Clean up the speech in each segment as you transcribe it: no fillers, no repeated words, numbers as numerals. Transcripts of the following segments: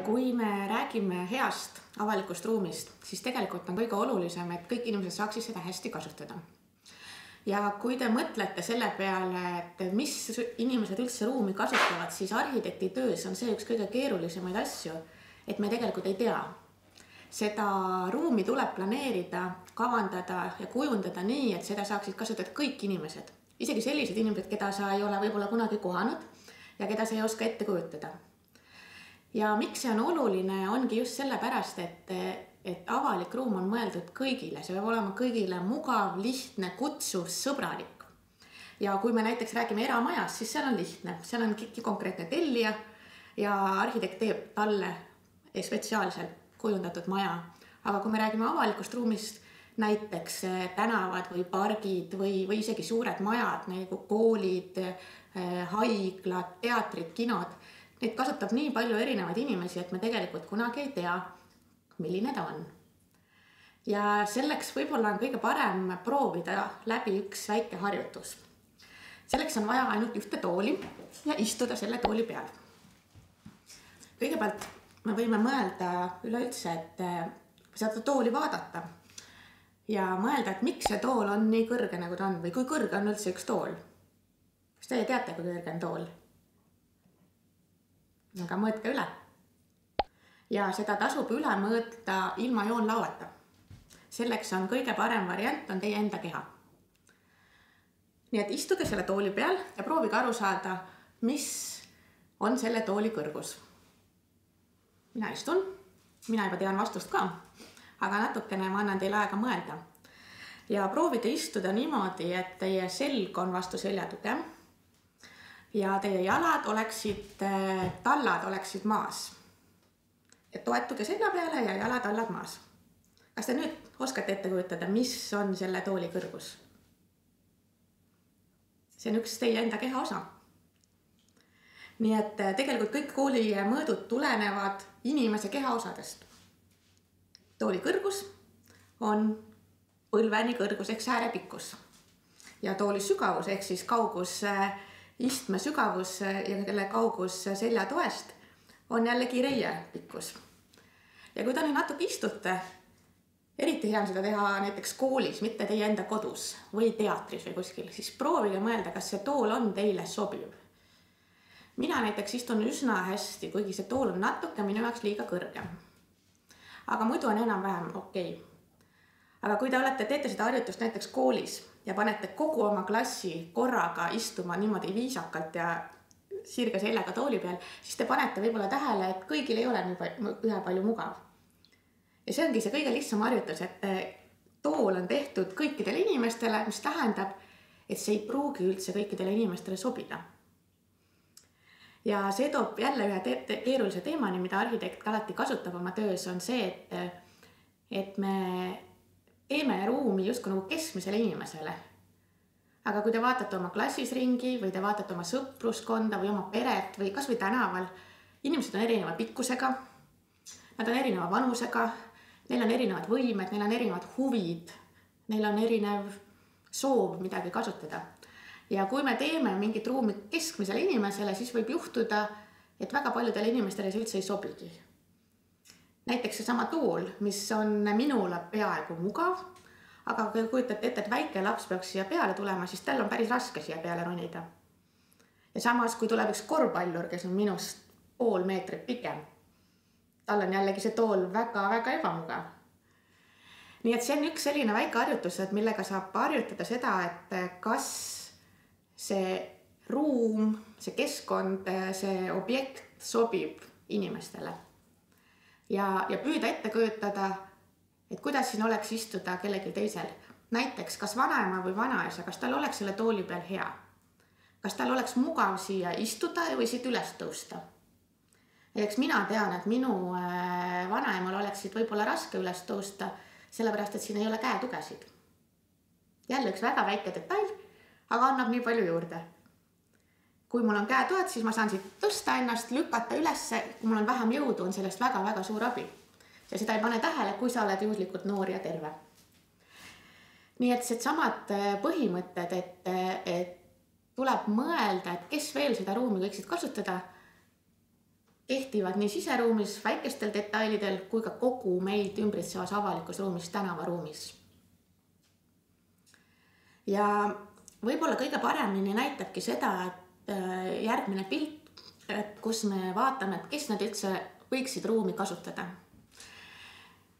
kui me räägime heast avalikust ruumist, siis tegelikult on kõige olulisem, et kõik inimesed saaksid seda hästi kasutada. Ja kui te mõtlete selle peale, et mis inimesed üldse ruumi kasutavad, siis arhitekti töös on see üks kõige keerulisemaid asju, et me tegelikult ei tea. Seda ruumi tuleb planeerida, kavandada ja kujundada nii, et seda saaksid kasutada kõik inimesed. Isegi sellised inimesed, keda sa ei ole võib-olla kunagi kohanud ja keda sa ei oska ette kujutada. Ja miks see on oluline, ongi just sellepärast, et avalik ruum on mõeldud kõigile. See peab olema kõigile mugav, lihtne, kutsuv, sõbralik. Ja kui me näiteks räägime eramajas, siis seal on lihtne. Seal on konkreetne tellija ja arhitekt teeb talle spetsiaalselt kujundatud maja. Aga kui me räägime avalikust ruumist, näiteks tänavad või pargid või isegi suured majad, nagu koolid, haiglad, teatrid, kinod, neid kasutab nii palju erinevaid inimesi, et me tegelikult kunagi ei tea, milline ta on. Ja selleks võib-olla on kõige parem proovida läbi üks väike harjutus. Selleks on vaja ainult ühte tooli ja istuda selle tooli peal. Kõigepealt me võime mõelda üleüldse, et seda tooli vaadata ja mõelda, et miks see tool on nii kõrge, nagu ta on või kui kõrge on üldse üks tool. Kas teie teate, kui kõrge on tool? Aga mõõtke üle. Ja seda tasub üle mõõta ilma joonlauata. Selleks on kõige parem variant on teie enda keha. Nii et istuge selle tooli peal ja proovige aru saada, mis on selle tooli kõrgus. Mina istun, mina juba tean vastust ka, aga natukene ma annan teile aega mõelda. Ja proovide istuda niimoodi, et teie selg on vastu selja tugev ja teie jalad tallad oleksid maas. Et toetuge selja peale ja jalad tallad maas. Kas te nüüd oskate ette kujutada, mis on selle tooli kõrgus? See on üks teie enda keha osa. Nii et tegelikult kõik kooli mõõdud tulenevad inimese keha osadest. Tooli kõrgus on põlveni kõrgus ehk säärepikkus. Ja tooli sügavus ehk siis kaugus istme sügavus ja kelle kaugus selja toest on jällegi reie pikkus. Ja kui te nüüd natuke istute, eriti hea on seda teha näiteks koolis, mitte teie enda kodus või teatris või kuskil, siis proovige mõelda, kas see tool on teile sobiv. Mina näiteks istun üsna hästi, kuigi see tool on natuke minu jaoks liiga kõrge. Aga muidu on enam-vähem okei. Aga kui te teete seda harjutust näiteks koolis ja panete kogu oma klassi korraga istuma niimoodi viisakalt ja sirge seljaga tooli peal, siis te panete võib-olla tähele, et kõigil ei ole ühe palju mugav. Ja see ongi see kõige lihtsam harjutus, et tool on tehtud kõikidele inimestele, mis tähendab, et see ei pruugi üldse kõikidele inimestele sobida. Ja see toob jälle ühe keerulise teemani, mida arhitekt alati kasutab oma töös, on see, et me teeme ruumi justkui nagu keskmisele inimesele. Aga kui te vaatate oma klassis ringi või te vaatate oma sõpruskonda või oma peret või kas või tänaval, inimesed on erineva pikkusega, nad on erineva vanusega, neil on erinevad võimed, neil on erinevad huvid, neil on erinev soov midagi kasutada. Ja kui me teeme mingit ruumi keskmisele inimesele, siis võib juhtuda, et väga paljudele inimestele see üldse ei sobigi. Näiteks see sama tool, mis on minule peaaegu mugav, aga kui kujutate ette, et väike laps peaks siia peale tulema, siis tal on päris raske siia peale ronida. Ja samas, kui tuleb üks korvpallur, kes on minust pool meetrit pikem, tal on jällegi see tool väga-väga ebamugav. Nii et see on üks selline väike harjutus, millega saab harjutada seda, et kas see ruum, see keskkond, see objekt sobib inimestele. Ja püüda ette kujutada, et kuidas siin oleks istuda kellegi teisel. Näiteks, kas vanaema või vanaisa, kas tal oleks selle tooli peal hea? Kas tal oleks mugav siia istuda või siit üles tõusta? Eks mina tean, et minu vanaemal oleksid võib-olla raske üles tõusta, sellepärast, et siin ei ole käetugesid. Jälle üks väga väike detail, aga annab nii palju juurde. Kui mul on käetoed, siis ma saan siit tõsta ennast, lükata ülesse, kui mul on vähem jõudu, on sellest väga-väga suur abi. Ja seda ei pane tähele, kui sa oled juhuslikult noor ja terve. Nii et samad põhimõtted, et tuleb mõelda, et kes veel seda ruumi võiksid kasutada kehtivad nii siseruumis väikestel detailidel kui ka kogu meid ümbritsevas avalikus ruumis, tänavaruumis. Ja võib-olla kõige paremini näitabki seda, et järgmine pilt, kus me vaatame, et kes need üldse võiksid ruumi kasutada.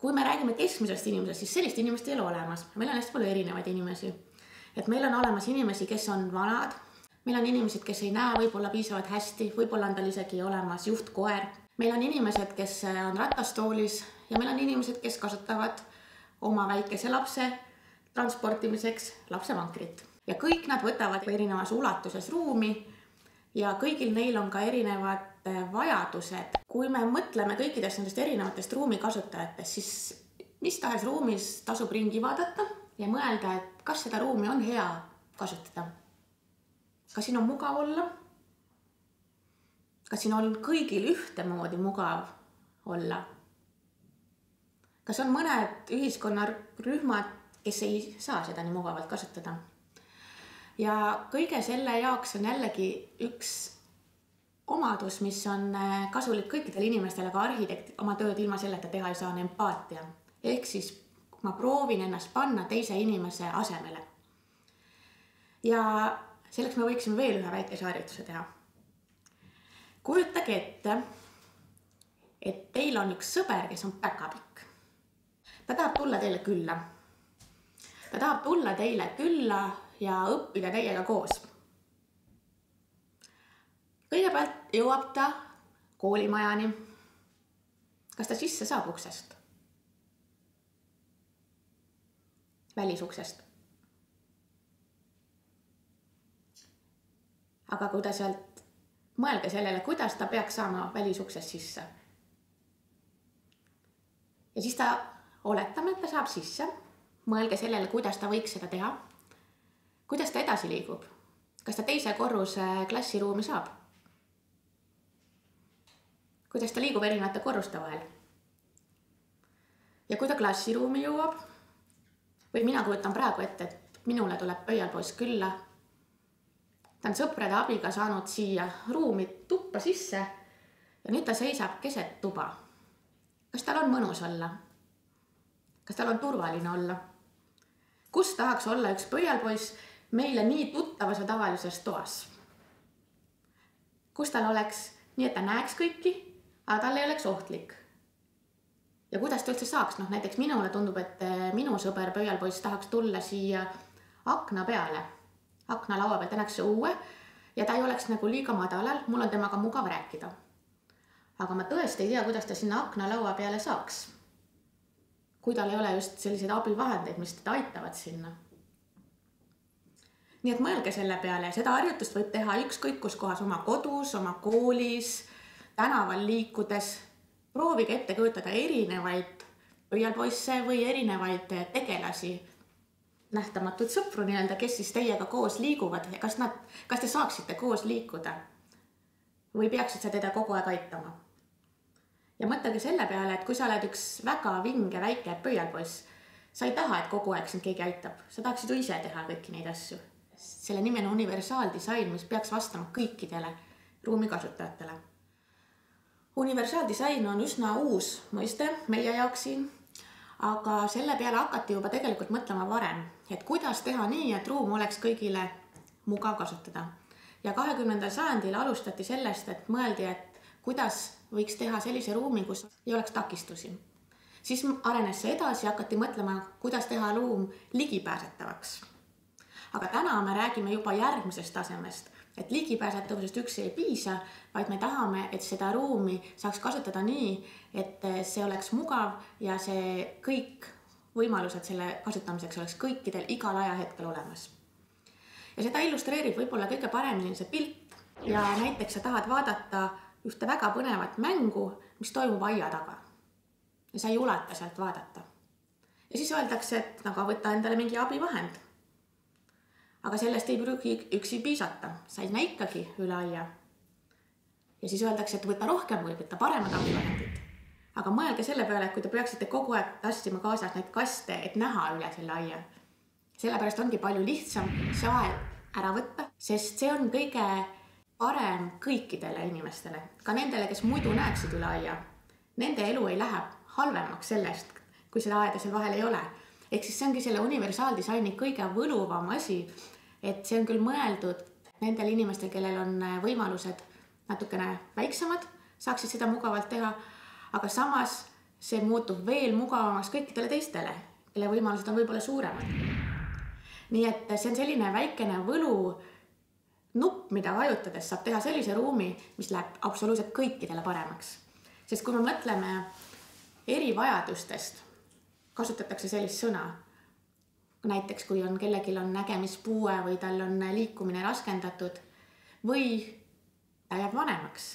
Kui me räägime keskmisest inimesest, siis sellist inimest ei ole olemas. Meil on hästi palju erinevaid inimesi. Et meil on olemas inimesi, kes on vanad. Meil on inimesed, kes ei näe võib-olla piisavalt hästi, võib-olla on tal isegi olemas juhtkoer. Meil on inimesed, kes on ratastoolis ja meil on inimesed, kes kasutavad oma väikese lapse transportimiseks lapsevankrit. Ja kõik nad võtavad erinevas ulatuses ruumi ja kõigil neil on ka erinevad vajadused. Kui me mõtleme kõikidest nendest erinevatest ruumi kasutajatest, siis mis tahes ruumis tasub ringi vaadata ja mõelda, et kas seda ruumi on hea kasutada. Kas siin on mugav olla? Kas siin on kõigil ühtemoodi mugav olla? Kas on mõned ühiskonnarühmad, kes ei saa seda nii mugavalt kasutada? Ja kõige selle jaoks on jällegi üks omadus, mis on kasulik kõikidele inimestele, ka arhitekt oma tööd ilma selleta teha ei saa, on empaatia. Ehk siis ma proovin ennast panna teise inimese asemele. Ja selleks me võiksime veel ühe väikese harjutuse teha. Kujutage ette, et teil on üks sõber, kes on päkapikk. Ta tahab tulla teile külla. Ta tahab tulla teile külla ja õppida teiega koos. Kõigepealt jõuab ta koolimajani. Kas ta sisse saab uksest? Välisuksest. Aga kui ta sealt mõelge sellele, kuidas ta peaks saama välisuksest sisse. Ja siis ta oletame, et ta saab sisse. Mõelge sellele, kuidas ta võiks seda teha. Kuidas ta edasi liigub? Kas ta teise korruse klassiruumi saab? Kuidas ta liigub erinevate korruste vahel? Ja kui ta klassiruumi jõuab, või mina kujutan praegu ette, et minule tuleb pöialpoiss külla, ta on sõprade abiga saanud siia ruumi tuppa sisse ja nüüd ta seisab keset tuba. Kas tal on mõnus olla? Kas tal on turvaline olla? Kus tahaks olla üks pöialpoiss meile nii tuttavas ja tavalises toas? Kus tal oleks nii, et ta näeks kõiki, aga tal ei oleks ohtlik? Ja kuidas ta üldse saaks? Näiteks minule tundub, et minu sõber pöialpoiss tahaks tulla siia akna peale. Akna laua peal, ta näeks õue ja ta ei oleks nagu liiga madalal, mul on temaga mugav rääkida. Aga ma tõesti ei tea, kuidas ta sinna akna laua peale saaks. Kui tal ei ole just selliseid abivahendeid, mis teda aitavad sinna. Nii et mõelge selle peale. Seda harjutust võib teha ükskõik kus kohas, oma kodus, oma koolis, tänaval liikudes. Proovige ette kujutada erinevaid pöialpoisse või erinevaid tegelasi, nähtamatud sõpru nii-öelda, kes siis teiega koos liiguvad. Kas te saaksite koos liikuda? Või peaksid sa teda kogu aeg aitama? Ja mõtlegi selle peale, et kui sa oled üks väga vinge väike pöialpoiss, sa ei taha, et kogu aeg sind keegi aitab. Sa tahaksid ju ise teha kõiki neid asju. Selle nimi on universaaldisain, mis peaks vastama kõikidele ruumikasutajatele. Universaaldisain on üsna uus mõiste meie jaoks siin. Aga selle peale hakati juba tegelikult mõtlema varem, et kuidas teha nii, et ruum oleks kõigile mugav kasutada. Ja 20. sajandil alustati sellest, et mõeldi, et kuidas võiks teha sellise ruumi, kus ei oleks takistusi. Siis arenes see edasi ja hakati mõtlema, kuidas teha ruum ligipääsetavaks. Aga täna me räägime juba järgmisest tasemest, et ligipääsetavusest üksi ei piisa, vaid me tahame, et seda ruumi saaks kasutada nii, et see oleks mugav ja see kõik võimalused selle kasutamiseks oleks kõikidel igal ajahetkel olemas. Ja seda illustreerib võib-olla kõige paremini see pilt ja näiteks sa tahad vaadata ühte väga põnevat mängu, mis toimub aia taga. Ja sa ei ulata sealt vaadata. Ja siis öeldakse, et võta endale mingi abivahend. Aga sellest ei pruugi üksi piisata. Sa ei näe ikkagi üle aia. Ja siis öeldakse, et võta rohkem või võta paremad abivahendid. Aga mõelge selle peale, et kui te peaksite kogu aeg tassima kaasas neid kaste, et näha üle selle aia. Sellepärast ongi palju lihtsam see aeg ära võtta, sest see on kõige parem kõikidele inimestele, ka nendele, kes muidu näeksid üle aia. Nende elu ei lähe halvemaks sellest, kui seda aeda seal vahel ei ole. Ehk siis see ongi selle universaaldisaini kõige võluvam asi, et see on küll mõeldud nendel inimestel, kellel on võimalused natukene väiksemad, saaksid seda mugavalt teha, aga samas see muutub veel mugavamaks kõikidele teistele, kelle võimalused on võib-olla suuremad. Nii et see on selline väikene võlu nupp, mida vajutades saab teha sellise ruumi, mis läheb absoluutselt kõikidele paremaks. Sest kui me mõtleme erivajadustest, kasutatakse sellist sõna. Näiteks kui on kellelgi on nägemispuue või tal on liikumine raskendatud või ta jääb vanemaks.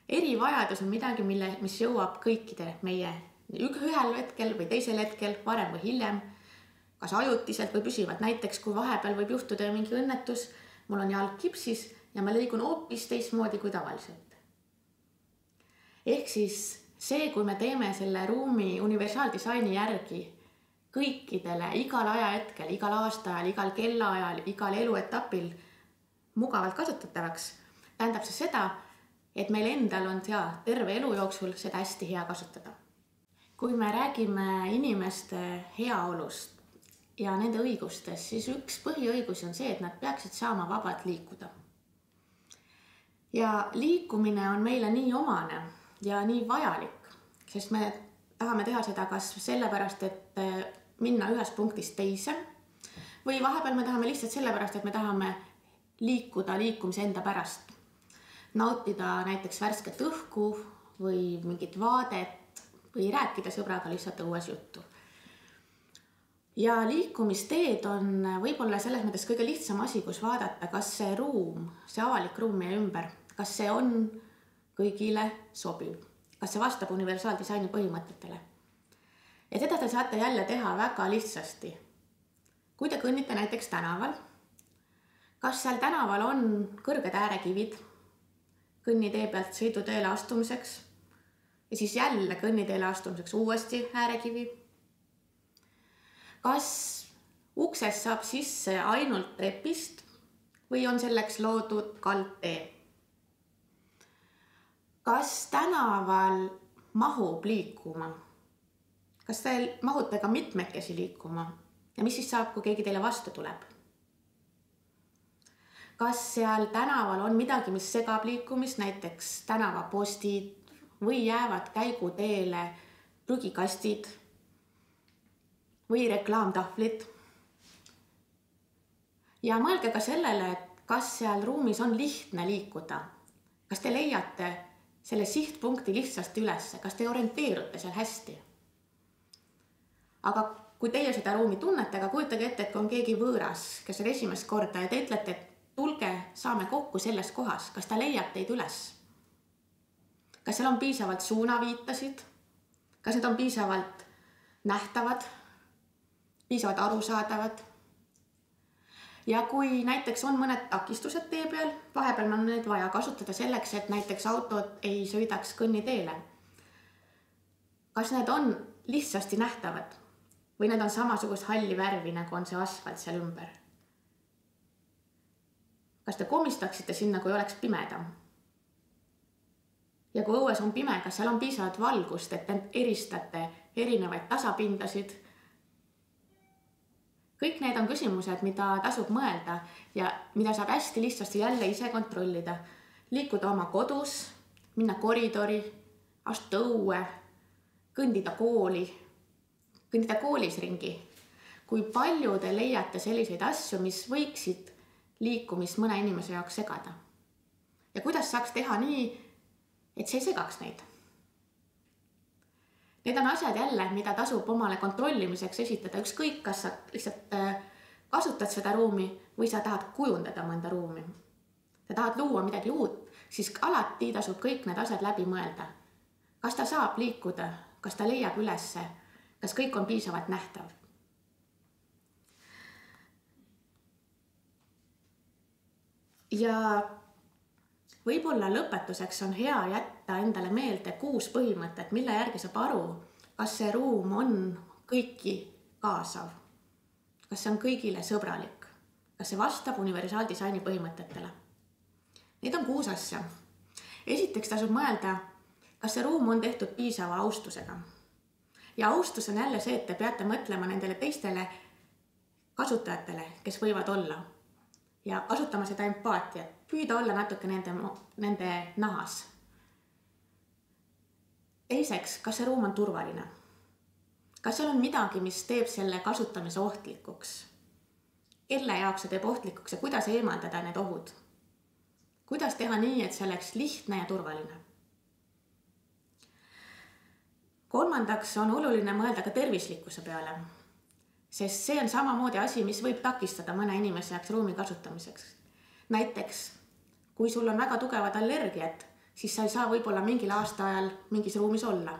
Erivajadus on midagi, mis jõuab kõikidele meie ühel hetkel või teisel hetkel, varem või hiljem, kas ajutiselt või püsivalt. Näiteks kui vahepeal võib juhtuda mingi õnnetus, mul on jalg kipsis ja ma liigun hoopis teistmoodi kui tavaliselt. Ehk siis see, kui me teeme selle ruumi universaaldisaini järgi kõikidele igal ajahetkel, igal aastaajal, igal kellaajal, igal eluetapil mugavalt kasutatavaks, tähendab see seda, et meil endal on terve elu jooksul seda hästi hea kasutada. Kui me räägime inimeste heaolust ja nende õigustest, siis üks põhiõigus on see, et nad peaksid saama vabalt liikuda. Ja liikumine on meile nii omane ja nii vajalik, sest me tahame teha seda kas sellepärast, et minna ühest punktist teise või vahepeal me tahame lihtsalt sellepärast, et me tahame liikuda liikumise enda pärast. Nautida näiteks värsket õhku või mingit vaadet või rääkida sõbraga lihtsalt õues juttu. Ja liikumisteed on võib-olla selles mõttes kõige lihtsam asi, kus vaadata, kas see ruum, see avalik ruum meie ümber, kas see on kõigile sobiv, kas see vastab universaaldisaini põhimõtetele. Ja seda te saate jälle teha väga lihtsasti. Kui te kõnnite näiteks tänaval, kas seal tänaval on kõrged äärekivid kõnnitee pealt sõiduteele astumiseks ja siis jälle kõnniteele astumiseks uuesti äärekivi? Kas uksest saab sisse ainult trepist või on selleks loodud kaldtee? Kas tänaval mahub liikuma? Kas te mahute ka mitmekesi liikuma? Ja mis siis saab, kui keegi teile vastu tuleb? Kas seal tänaval on midagi, mis segab liikumist, näiteks tänavapostid või jäävad käiguteele prügikastid või reklaamtahvlid? Ja mõelge ka sellele, et kas seal ruumis on lihtne liikuda. Kas te leiate selle sihtpunkti lihtsasti üles? Kas te orienteerute seal hästi? Aga kui teie seda ruumi tunnete, aga kujutage ette, et kui on keegi võõras, kes on esimest korda ja te ütlete, et tulge, saame kokku selles kohas, kas ta leiab teid üles? Kas seal on piisavalt suunaviitasid? Kas need on piisavalt nähtavad, piisavalt arusaadavad? Ja kui näiteks on mõned takistused tee peal, vahepeal on need vaja kasutada selleks, et näiteks autod ei sõidaks kõnniteele. Kas need on lihtsasti nähtavad? Või need on samasugust halli värvi, nagu on see asfalt seal ümber? Kas te komistaksite sinna, kui oleks pimedam? Ja kui õues on pime, kas seal on piisavalt valgust, et te eristate erinevaid tasapindasid? Kõik need on küsimused, mida tasub mõelda ja mida saab hästi lihtsasti jälle ise kontrollida. Liikuda oma kodus, minna koridori, astuda õue, kõndida koolis ringi. Kui palju te leiate selliseid asju, mis võiksid liikumist mõne inimese jaoks segada? Ja kuidas saaks teha nii, et see ei segaks neid? Need on asjad jälle, mida tasub omale kontrollimiseks esitada. Ükskõik, kas sa lihtsalt kasutad seda ruumi või sa tahad kujundada mõnda ruumi. Sa tahad luua midagi uut, siis alati tasub kõik need asjad läbi mõelda. Kas ta saab liikuda? Kas ta leiab ülesse? Kas kõik on piisavalt nähtav? Ja võib-olla lõpetuseks on hea jätta endale meelde 6 põhimõtet, mille järgi saab aru, kas see ruum on kõiki kaasav, kas see on kõigile sõbralik, kas see vastab universaaldisaini põhimõtetele. Neid on 6 asja. Esiteks tasub mõelda, kas see ruum on tehtud piisava austusega. Ja austus on jälle see, et te peate mõtlema nendele teistele kasutajatele, kes võivad olla. Ja kasutama seda empaatiat, püüda olla natuke nende nahas. Teiseks, kas see ruum on turvaline? Kas seal on midagi, mis teeb selle kasutamise ohtlikuks? Kelle jaoks see teeb ohtlikuks ja kuidas eemaldada need ohud? Kuidas teha nii, et see oleks lihtne ja turvaline? Kolmandaks on oluline mõelda ka tervislikkuse peale, sest see on samamoodi asi, mis võib takistada mõne inimese jaoks ruumi kasutamiseks. Näiteks, kui sul on väga tugevad allergiad, siis sa ei saa võib-olla mingil aastaajal mingis ruumis olla.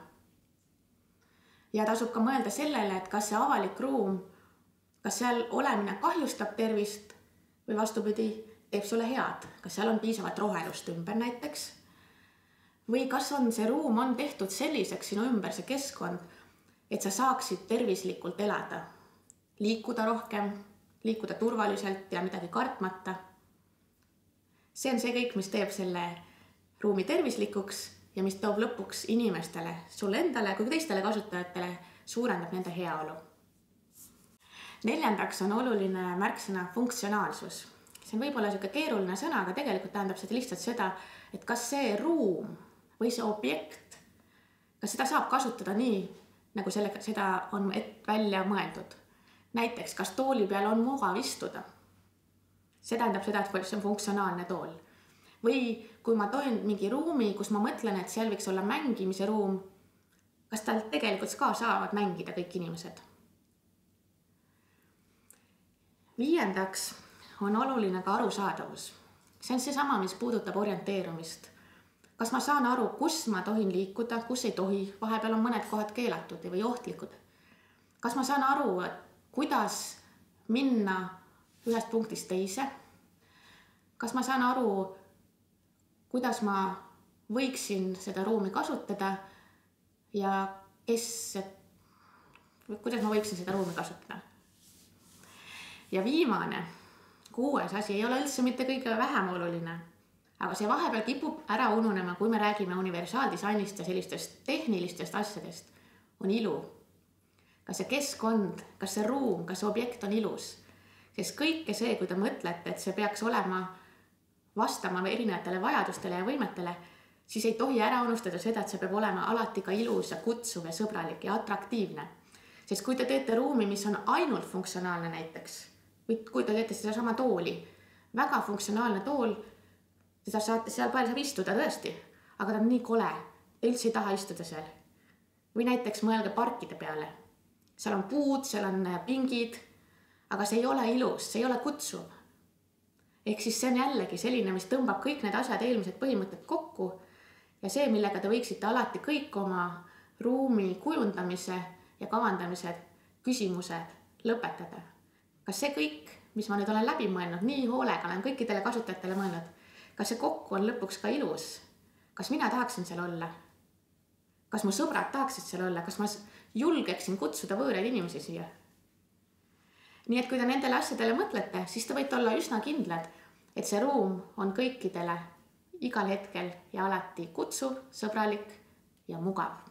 Ja tasub ka mõelda sellele, et kas see avalik ruum, kas seal olemine kahjustab tervist või vastupidi, teeb sulle head, kas seal on piisavat rohelust ümber näiteks, või kas see ruum on tehtud selliseks sinu ümber see keskkond, et sa saaksid tervislikult elada, liikuda rohkem, liikuda turvaliselt ja midagi kartmata. See on see kõik, mis teeb selle ruumi tervislikuks ja mis toob lõpuks inimestele, sulle endale kui teistele kasutajatele, suurendab nende heaolu. Neljandaks on oluline märksõna funktsionaalsus. See on võib-olla keeruline sõna, aga tegelikult tähendab seda lihtsalt seda, et kas see ruum või see objekt, kas seda saab kasutada nii, nagu seda on välja mõeldud. Näiteks, kas tooli peal on mugav istuda? See tähendab seda, et see on funktsionaalne tool. Või kui ma tohin mingi ruumi, kus ma mõtlen, et seal võiks olla mängimise ruum, kas tal tegelikult ka saavad mängida kõik inimesed? Viiendaks on oluline ka arusaadavus. See on seesama, mis puudutab orienteerumist. Kas ma saan aru, kus ma tohin liikuda, kus ei tohi, vahepeal on mõned kohad keelatud või ohtlikud. Kas ma saan aru, kuidas minna ühest punktist teise? Kas ma saan aru, kuidas ma võiksin seda ruumi kasutada ja kuidas ma võiksin seda ruumi kasutada? Ja viimane, 6. asi ei ole üldse mitte kõige vähem oluline, aga see vahepeal kipub ära ununema, kui me räägime universaaldisainist ja sellistest tehnilistest asjadest, on ilu. Kas see keskkond, kas see ruum, kas see objekt on ilus? Sest kõike see, kui te mõtlete, et see peaks olema vastama erinevatele vajadustele ja võimetele, siis ei tohi ära unustada seda, et see peab olema alati ka ilus ja kutsuv ja sõbralik ja atraktiivne. Sest kui te teete ruumi, mis on ainult funktsionaalne näiteks, või kui te teete seda sama tooli, väga funktsionaalne tool, teda saate seal saab istuda tõesti, aga ta on nii kole, te üldse ei taha istuda seal. Või näiteks mõelge parkide peale. Seal on puud, seal on pingid, aga see ei ole ilus, see ei ole kutsuv. Ehk siis see on jällegi selline, mis tõmbab kõik need asjad eelmised põhimõtted kokku ja see, millega te võiksite alati kõik oma ruumi kujundamise ja kavandamise küsimused lõpetada. Kas see kõik, mis ma nüüd olen läbi mõelnud, nii hoolega olen kõikidele kasutajatele mõelnud, kas see kokku on lõpuks ka ilus? Kas mina tahaksin seal olla? Kas mu sõbrad tahaksid seal olla? Kas ma julgeksin kutsuda võõraid inimesi siia? Nii et kui te nendele asjadele mõtlete, siis te võite olla üsna kindlad, et see ruum on kõikidele igal hetkel ja alati kutsuv, sõbralik ja mugav.